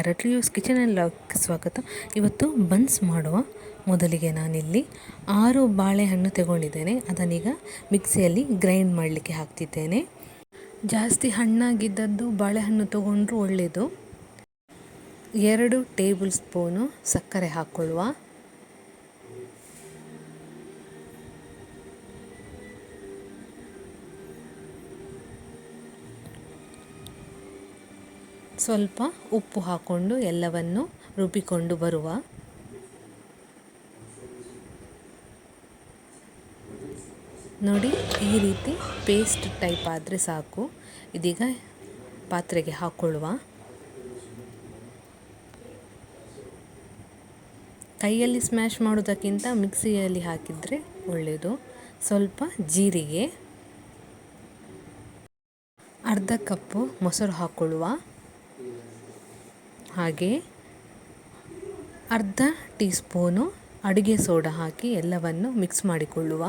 ನಮಸ್ಕಾರ, ಟ್ರಿಯೋಸ್ kitchen and ಲಾಗ್ಗೆ ಸ್ವಾಗತ. ಇವತ್ತು ಬನ್ಸ್ ಮಾಡುವ. ಮೊದಲಿಗೆ ನಾನಿಲ್ಲಿ 6 ಬಾಳೆಹಣ್ಣು ತಗೊಂಡಿದ್ದೇನೆ. ಅದನ್ನೀಗ ಮಿಕ್ಸಿಯಲ್ಲಿ ಗ್ರೈಂಡ್ ಮಾಡಲಿಕ್ಕೆ ಹಾಕ್ತಿದ್ದೇನೆ. ಜಾಸ್ತಿ ಹಣ್ಣಾಗಿದ್ದದ್ದು ಬಾಳೆಹಣ್ಣು ತಗೊಂಡ್ರೂ ಒಳ್ಳೆಯದು. 2 ಟೇಬಲ್ ಸ್ಪೂನು ಸಕ್ಕರೆ ಹಾಕ್ಕೊಳ್ಳುವ. ಸ್ವಲ್ಪ ಉಪ್ಪು ಹಾಕ್ಕೊಂಡು ಎಲ್ಲವನ್ನು ರುಬ್ಬಿಕೊಂಡು ಬರುವ. ನೋಡಿ, ಈ ರೀತಿ ಪೇಸ್ಟ್ ಟೈಪ್ ಆದರೆ ಸಾಕು. ಇದೀಗ ಪಾತ್ರೆಗೆ ಹಾಕ್ಕೊಳ್ಳುವ. ಕೈಯಲ್ಲಿ ಸ್ಮ್ಯಾಶ್ ಮಾಡೋದಕ್ಕಿಂತ ಮಿಕ್ಸಿಯಲ್ಲಿ ಹಾಕಿದರೆ ಒಳ್ಳೆಯದು. ಸ್ವಲ್ಪ ಜೀರಿಗೆ, ಅರ್ಧ ಕಪ್ಪು ಮೊಸರು ಹಾಕ್ಕೊಳ್ಳುವ. ಹಾಗೆ ಅರ್ಧ ಟೀ ಸ್ಪೂನು ಅಡುಗೆ ಸೋಡಾ ಹಾಕಿ ಎಲ್ಲವನ್ನು ಮಿಕ್ಸ್ ಮಾಡಿಕೊಳ್ಳುವ.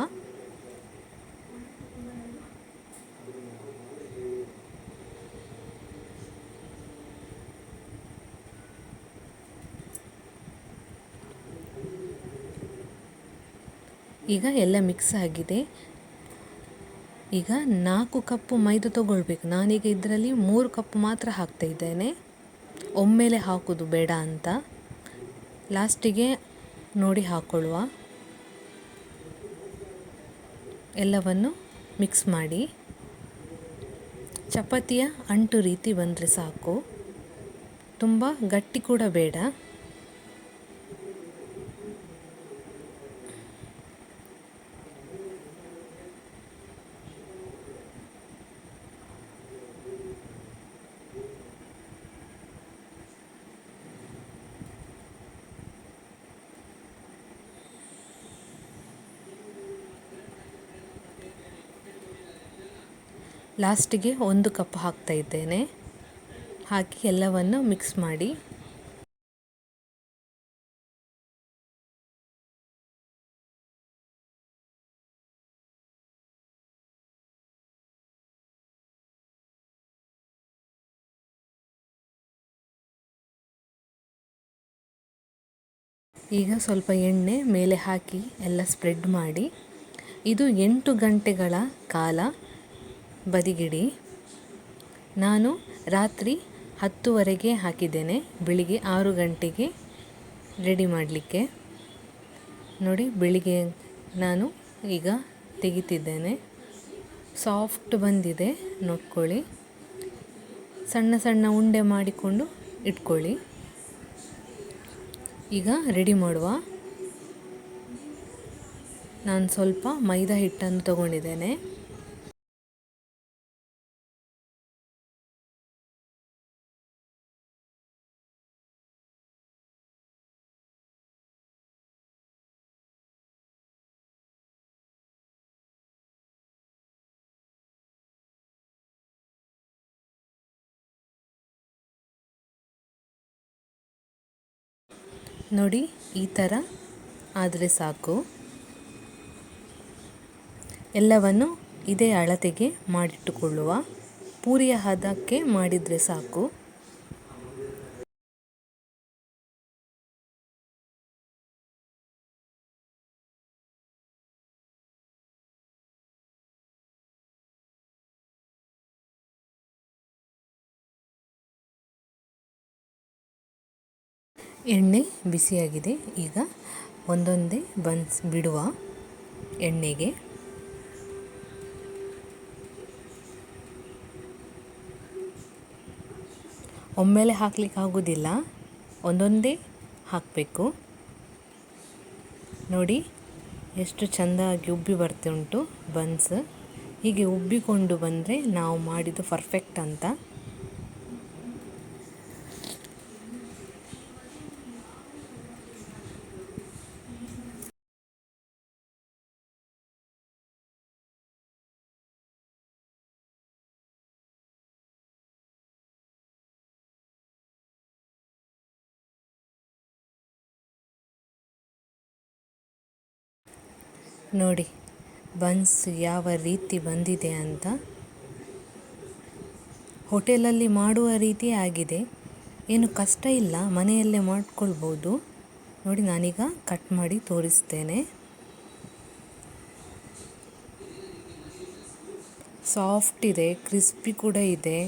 ಈಗ ಎಲ್ಲ ಮಿಕ್ಸ್ ಆಗಿದೆ. ಈಗ 4 ಕಪ್ಪು ಮೈದಾ ತಗೊಳ್ಬೇಕು. ನಾನೀಗ ಇದರಲ್ಲಿ 3 ಕಪ್ ಮಾತ್ರ ಹಾಕ್ತಾ ಇದ್ದೇನೆ. ಒಮ್ಮೆಲೆ ಹಾಕೋದು ಬೇಡ ಅಂತ ಲಾಸ್ಟಿಗೆ ನೋಡಿ ಹಾಕ್ಕೊಳ್ಳುವ. ಎಲ್ಲವನ್ನು ಮಿಕ್ಸ್ ಮಾಡಿ ಚಪಾತಿಯ ಅಂಟು ರೀತಿ ಬಂದರೆ ಸಾಕು. ತುಂಬ ಗಟ್ಟಿ ಕೂಡ ಬೇಡ. ಲಾಸ್ಟಿಗೆ 1 ಕಪ್ ಹಾಕ್ತಾ ಇದ್ದೇನೆ. ಹಾಕಿ ಎಲ್ಲವನ್ನು ಮಿಕ್ಸ್ ಮಾಡಿ ಈಗ ಸ್ವಲ್ಪ ಎಣ್ಣೆ ಮೇಲೆ ಹಾಕಿ ಎಲ್ಲ ಸ್ಪ್ರೆಡ್ ಮಾಡಿ. ಇದು 8 ಗಂಟೆಗಳ ಕಾಲ ಬದಿಗಿಡಿ. ನಾನು ರಾತ್ರಿ 10:00 ಹಾಕಿದ್ದೇನೆ, ಬೆಳಿಗ್ಗೆ 6 ಗಂಟೆಗೆ ರೆಡಿ ಮಾಡಲಿಕ್ಕೆ. ನೋಡಿ, ಬೆಳಿಗ್ಗೆ ನಾನು ಈಗ ತೆಗಿತಿದ್ದೇನೆ. ಸಾಫ್ಟ್ ಬಂದಿದೆ, ನೋಡ್ಕೊಳ್ಳಿ. ಸಣ್ಣ ಸಣ್ಣ ಉಂಡೆ ಮಾಡಿಕೊಂಡು ಇಟ್ಕೊಳ್ಳಿ. ಈಗ ರೆಡಿ ಮಾಡುವ. ನಾನು ಸ್ವಲ್ಪ ಮೈದಾ ಹಿಟ್ಟನ್ನು ತಗೊಂಡಿದ್ದೇನೆ. ನೋಡಿ, ಈ ಥರ ಆದರೆ ಸಾಕು. ಎಲ್ಲವನ್ನು ಇದೇ ಅಳತೆಗೆ ಮಾಡಿಟ್ಟುಕೊಳ್ಳುವ. ಪೂರಿಯ ಹದಕ್ಕೆ ಮಾಡಿದರೆ ಸಾಕು. ಎಣ್ಣೆ ಬಿಸಿಯಾಗಿದೆ. ಈಗ ಒಂದೊಂದೇ ಬನ್ಸ್ ಬಿಡುವ ಎಣ್ಣೆಗೆ. ಒಮ್ಮೆಲೆ ಹಾಕ್ಲಿಕ್ಕೆ ಆಗೋದಿಲ್ಲ, ಒಂದೊಂದೇ ಹಾಕಬೇಕು. ನೋಡಿ, ಎಷ್ಟು ಚೆಂದಾಗಿ ಉಬ್ಬಿ ಬರ್ತಾ ಉಂಟು ಬನ್ಸ್. ಹೀಗೆ ಉಬ್ಬಿಕೊಂಡು ಬಂದರೆ ನಾವು ಮಾಡಿದ್ದು ಪರ್ಫೆಕ್ಟ್ ಅಂತ. ನೋಡಿ, ಬನ್ಸ್ ಯಾವ ರೀತಿ ಬಂದಿದೆ ಅಂತ. ಹೋಟೆಲಲ್ಲಿ ಮಾಡುವ ರೀತಿ ಆಗಿದೆ. ಏನು ಕಷ್ಟ ಇಲ್ಲ, ಮನೆಯಲ್ಲೇ ಮಾಡ್ಕೊಳ್ಬೋದು. ನೋಡಿ ನಾನೀಗ ಕಟ್ ಮಾಡಿ ತೋರಿಸ್ತೇನೆ. ಸಾಫ್ಟ್ ಇದೆ, ಕ್ರಿಸ್ಪಿ ಕೂಡ ಇದೆ.